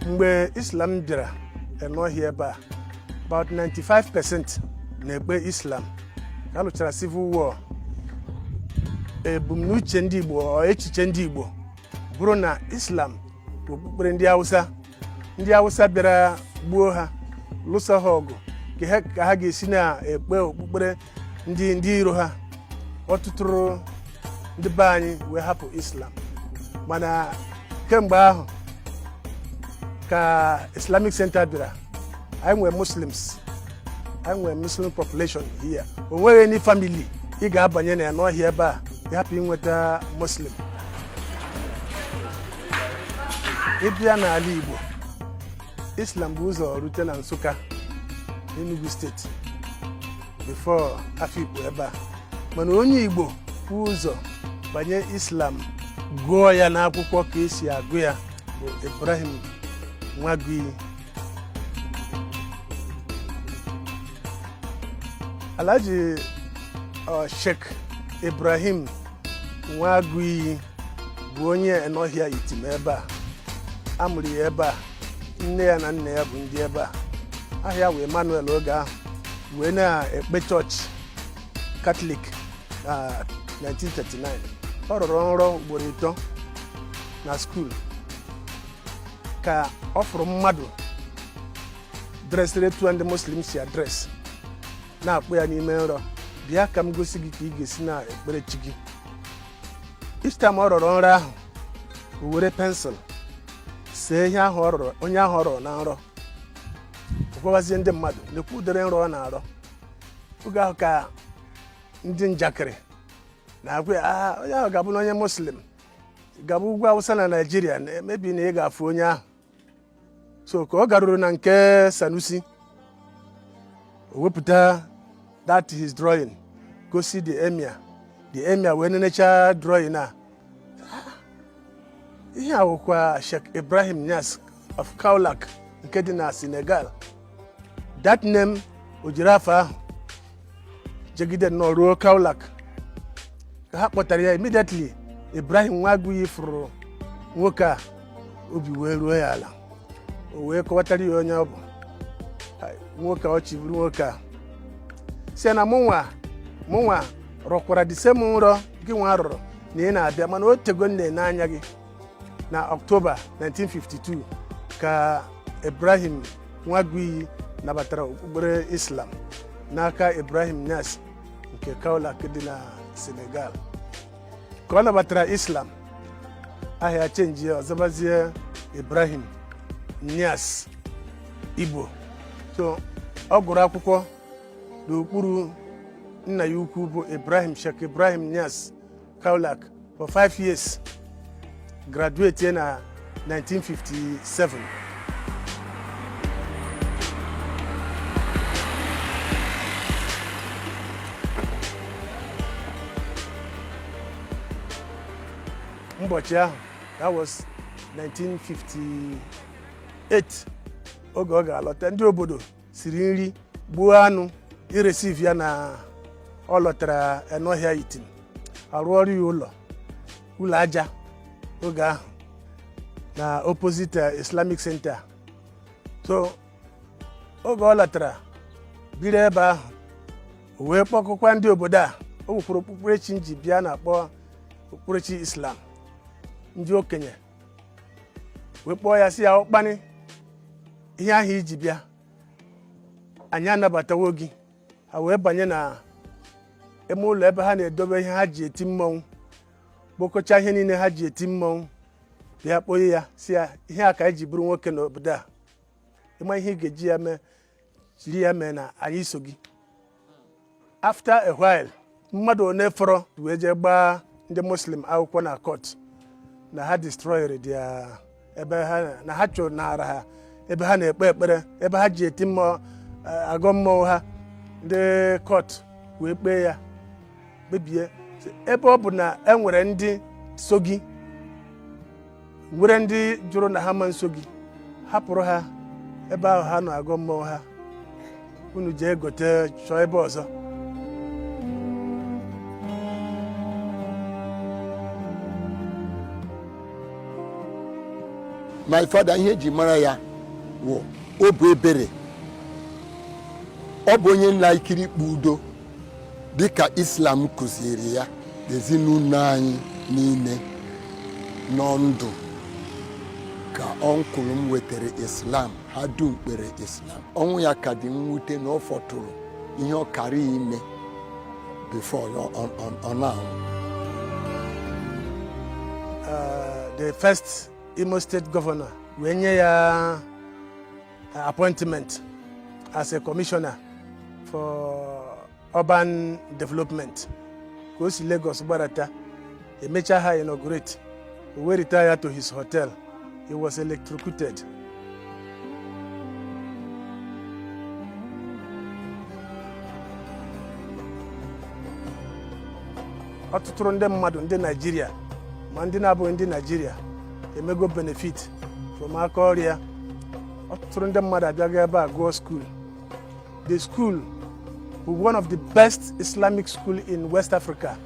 mgbe Islam bịara n'ọhịa ebe a, about 95% na-ekpe Islam. Ka lụchara civil war, ebumnuche ndị Igbo echiche ndị Igbo bụrụ na Islam bụ okpukpere ndị Hausa bịara gbuo ha, lụso ha ọgụ ka ha ga-esi na-ekpe okpukpere ndị iro ha. Ọtụtụ ndị be anyị wee hapụ Islam, mana kemgbe ahụ ka Islamic Center bịara, anyị nwere Muslims, anyị nwere Muslim population here. O nweghị any family ị ga-abanye na ya n'ọhịa ebe a ịhapụ inweta Muslim. Ịbịa n'ala Igbo, Islam bụ ụzọ rute na Nsụka, Enugu steeti, before Afikpo ebe a. Mana onye Igbo bụ ụzọ banye Islam gụọ ya n'akwụkwọ ka esi agụ ya bụ Ibrahim Nwagui. Alhaji Sheikh Ibrahim Nwagui bụ onye Enohia Itim ebe a. Amụrụ ya ebe a, nne ya na nna ya bụ ndị ebe a. Aha ya wee Emmanuel oge ahụ wee na-ekpe chọọchị Catholic na 1939. Ọ rụrụ nrọ ugboro 3 na skuul ka ọ fụrụ mmadụ dresịrị etu ndị Muslim si adres, na-akpọ ya n'ime nrọ, bịa ka m gosi gị ka ị ga-esi na ekpere chi gị. Each time ọ rọrọ nrọ ahụ, o were pensụl see ihe ahụ onye ahụ ọ rọrọ na nrọ, ọ gwazie ndị mmadụ lekwa udere nrọ ọ na-arọ. Oge ahụ ka ndị njakịrị na-agwa ya, onye ahụ ga-abụ onye Muslim, ga-abụ ugwu Hausa na Nigeria, mebi na ị ga-afụ onye ahụ. So ka ọ garuru na nke Sanusi, o wepụta that his drawing, gosi the emir wee nenecha drawing a. Ihe a wụkwa Sheikh Ibrahim Niass of Kaolack nke dị na Senegal. That name o jiri afọ ahụ jegide nnọọ ruo Kaolack. Ka ha kpọtara ya, immediately Ibrahim Nwagui fụrụ nwoke a, obi wee ruo ya ala. O wee kọwatara ya onye ọ bụ. Nwoke a ọchị bụrụ nwoke a si na mụnwa rọkwara the same nrọ gị nwa rọrọ na ị na-abịa, mana o tego nne n'anya gị. Na October 1952 ka Ibrahim Nwagui nabatara okpukpere Islam n'aka Ibrahim Niass nke Kaolack dị na Senegal. Ka ọ nabatara Islam, aha ya chenji ya, ọzọbazie Ibrahim Niass Igbo. So ọ gụrụ akwụkwọ n'okpuru nna ya ukwu bụ Sheikh Ibrahim Niass Kaolack for 5 years. Graduate na 1957. Ụbọchị ahụ, that was 1958. Oge ọ ga-alọta, ndị obodo siri nri, gbuo anụ ireceive ya na ọ lọtara Enohia Itim, arụ ọrụ ya ụlọ aja oge ahụ na opposite Islamic Center. So oge ọ lọtara biri ebe ahụ, o wee kpọkụkwa ndị obodo a. O nwekwara okpukperechi nji bịa na-akpọ okpukperechi Islam. Ndị okenye wee kpọọ ya si ya, ọkpani ihe ahụ iji bịa, anyị anabatawo gị. Ha wee banye na ime ụlọ ebe ha na-edobe ihe ha ji eti mmọnwụ, kpokọcha ihe niile ha ji eti mmọnwụ, bịa kpọnye ya si ya, ihe a ka anyị ji bụrụ nwoke n'obodo a. Ịma ihe ị ga-eji ya mee, jiri ya mee na anyị so gị. After a while, mmadụ one fọrọ wee jee gbaa ndị Muslim akwụkwọ na court na ha destroyed their ebe ha na ha chụrụ n'ara ha ebe ha na-ekpe ekpere, ebe ha ji eti mmụọ agọ mmụọ ha. Ndị court wee kpee ya, kpebie ebe ọ bụ na e nwere ndị so gị, nwere ndị jụrụ na ha ma nso gị, hapụrụ ha ebe ahụ ha na-agọ mmụọ ha, unu jee gote chọọ ebe ọzọ. my father ihe ji mara ya wụ obu ebere ọ bụ onye na-ekiri ikpe udo dịka Islam kụziri ya ezinụlọ anyị niile nọ ndụ ka ọnkụl m wetara Islam ha dum kpere Islam ọnwụ ya ka dị mwute na ọ fọtụrụ ihe ọ kara ime before ọ na-anwụ. The first Imo State governor wee nye ya appointment as a commissioner for urban development ka o si Lagos gbadata emecha ha inaugurate o wee retire to his hotel. He was electrocuted. Ọtụtụ ndị mmadụ ndị Nigeria ma ndị na-abụghị ndị Nigeria emego benefit from aka ọrịa. Ọtụtụ ndị mmadụ abịago ebe a gụọ school. The school was one of the best Islamic school in West Africa.